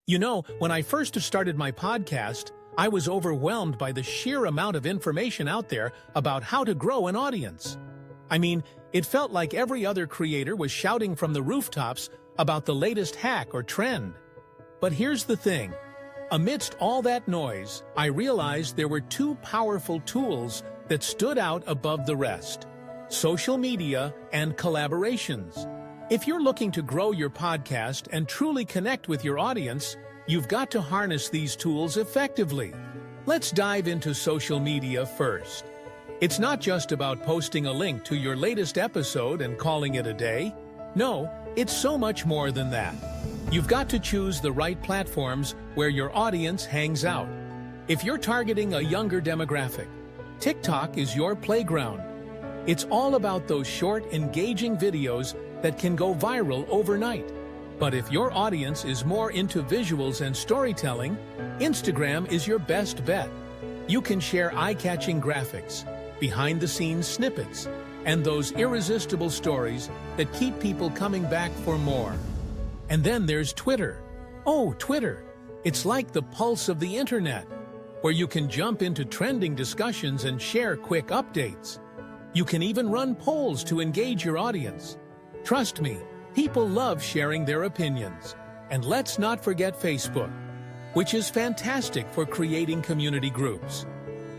When I first started my podcast, I was overwhelmed by the sheer amount of information out there about how to grow an audience. It felt like every other creator was shouting from the rooftops about the latest hack or trend. But here's the thing. Amidst all that noise, I realized there were two powerful tools that stood out above the rest: social media and collaborations. If you're looking to grow your podcast and truly connect with your audience, you've got to harness these tools effectively. Let's dive into social media first. It's not just about posting a link to your latest episode and calling it a day. No, it's so much more than that. You've got to choose the right platforms where your audience hangs out. If you're targeting a younger demographic, TikTok is your playground. It's all about those short, engaging videos that can go viral overnight. But if your audience is more into visuals and storytelling, Instagram is your best bet. You can share eye-catching graphics, behind-the-scenes snippets, and those irresistible stories that keep people coming back for more. And then there's Twitter. Oh, Twitter. It's like the pulse of the internet, where you can jump into trending discussions and share quick updates. You can even run polls to engage your audience. Trust me, people love sharing their opinions. And let's not forget Facebook, which is fantastic for creating community groups.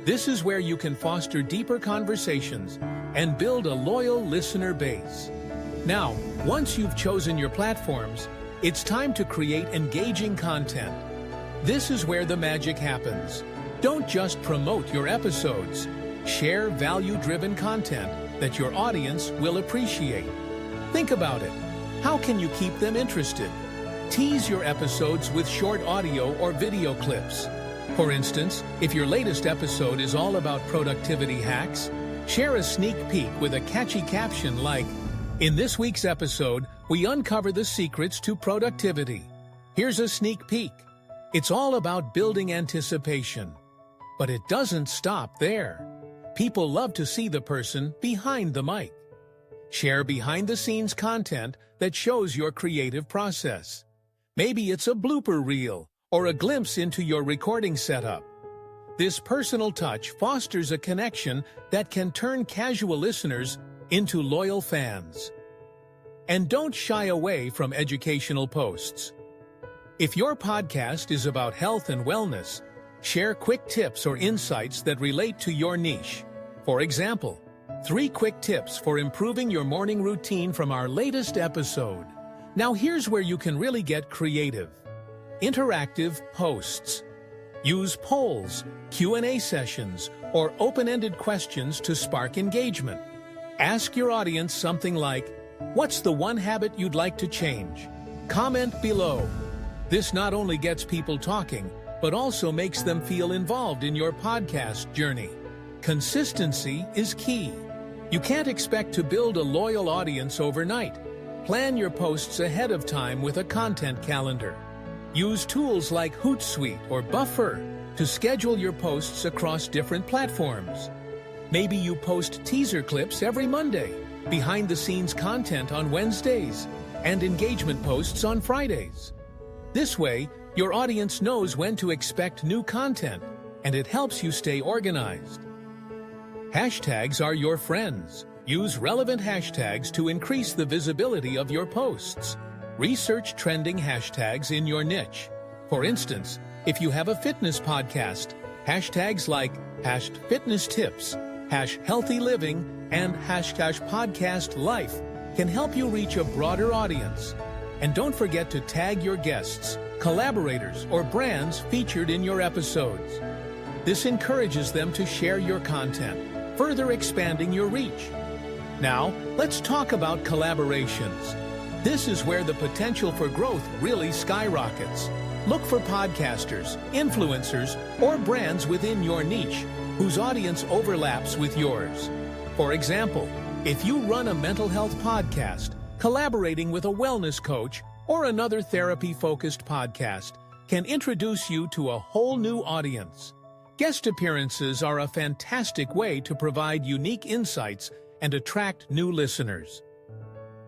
This is where you can foster deeper conversations and build a loyal listener base. Now, once you've chosen your platforms, it's time to create engaging content. This is where the magic happens. Don't just promote your episodes. Share value-driven content that your audience will appreciate. Think about it. How can you keep them interested? Tease your episodes with short audio or video clips. For instance, if your latest episode is all about productivity hacks, share a sneak peek with a catchy caption like, "In this week's episode, we uncover the secrets to productivity." Here's a sneak peek. It's all about building anticipation. But it doesn't stop there. People love to see the person behind the mic. Share behind-the-scenes content that shows your creative process. Maybe it's a blooper reel or a glimpse into your recording setup. This personal touch fosters a connection that can turn casual listeners into loyal fans. And don't shy away from educational posts. If your podcast is about health and wellness, share quick tips or insights that relate to your niche. For example, 3 quick tips for improving your morning routine from our latest episode. Now here's where you can really get creative. Interactive posts. Use polls, Q&A sessions, or open-ended questions to spark engagement. Ask your audience something like, "What's the one habit you'd like to change?" Comment below. This not only gets people talking, but also makes them feel involved in your podcast journey. Consistency is key. You can't expect to build a loyal audience overnight. Plan your posts ahead of time with a content calendar. Use tools like Hootsuite or Buffer to schedule your posts across different platforms. Maybe you post teaser clips every Monday, behind-the-scenes content on Wednesdays, and engagement posts on Fridays. This way, your audience knows when to expect new content, and it helps you stay organized. Hashtags are your friends. Use relevant hashtags to increase the visibility of your posts. Research trending hashtags in your niche. For instance, if you have a fitness podcast, hashtags like #FitnessTips, #HealthyLiving, and #PodcastLife can help you reach a broader audience. And don't forget to tag your guests, collaborators, or brands featured in your episodes. This encourages them to share your content, further expanding your reach. Now, let's talk about collaborations. This is where the potential for growth really skyrockets. Look for podcasters, influencers, or brands within your niche whose audience overlaps with yours. For example, if you run a mental health podcast, collaborating with a wellness coach or another therapy-focused podcast can introduce you to a whole new audience. Guest appearances are a fantastic way to provide unique insights and attract new listeners.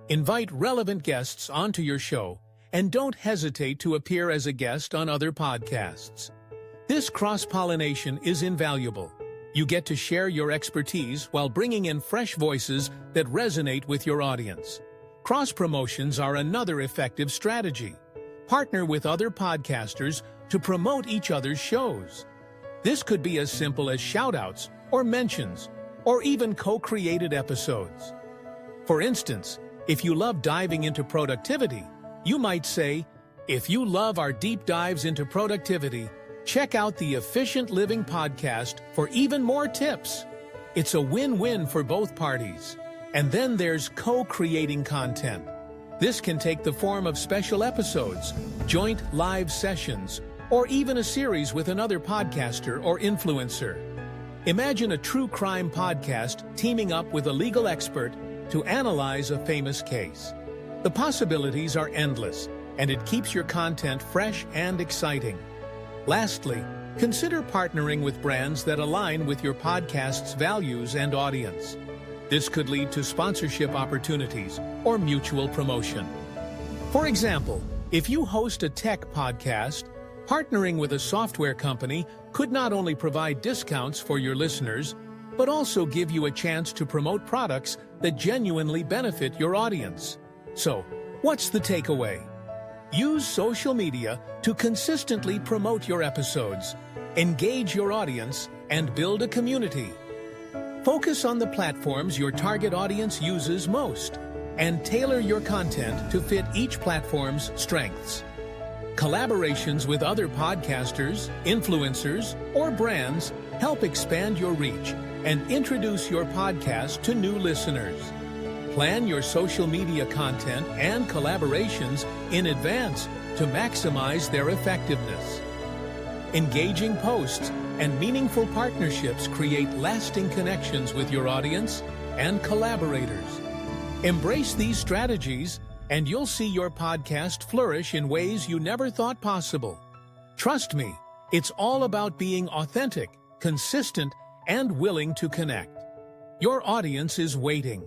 Invite relevant guests onto your show and don't hesitate to appear as a guest on other podcasts. This cross-pollination is invaluable. You get to share your expertise while bringing in fresh voices that resonate with your audience. Cross-promotions are another effective strategy. Partner with other podcasters to promote each other's shows. This could be as simple as shout-outs or mentions, or even co-created episodes. For instance, if you love diving into productivity, you might say, "If you love our deep dives into productivity, check out the Efficient Living podcast for even more tips." It's a win-win for both parties. And then there's co-creating content. This can take the form of special episodes, joint live sessions, or even a series with another podcaster or influencer. Imagine a true crime podcast teaming up with a legal expert to analyze a famous case. The possibilities are endless, and it keeps your content fresh and exciting. Lastly, consider partnering with brands that align with your podcast's values and audience. This could lead to sponsorship opportunities or mutual promotion. For example, if you host a tech podcast, partnering with a software company could not only provide discounts for your listeners, but also give you a chance to promote products that genuinely benefit your audience. So, what's the takeaway? Use social media to consistently promote your episodes, engage your audience, and build a community. Focus on the platforms your target audience uses most, and tailor your content to fit each platform's strengths. Collaborations with other podcasters, influencers, or brands help expand your reach and introduce your podcast to new listeners. Plan your social media content and collaborations in advance to maximize their effectiveness. Engaging posts and meaningful partnerships create lasting connections with your audience and collaborators. Embrace these strategies, and you'll see your podcast flourish in ways you never thought possible. Trust me, it's all about being authentic, consistent, and willing to connect. Your audience is waiting.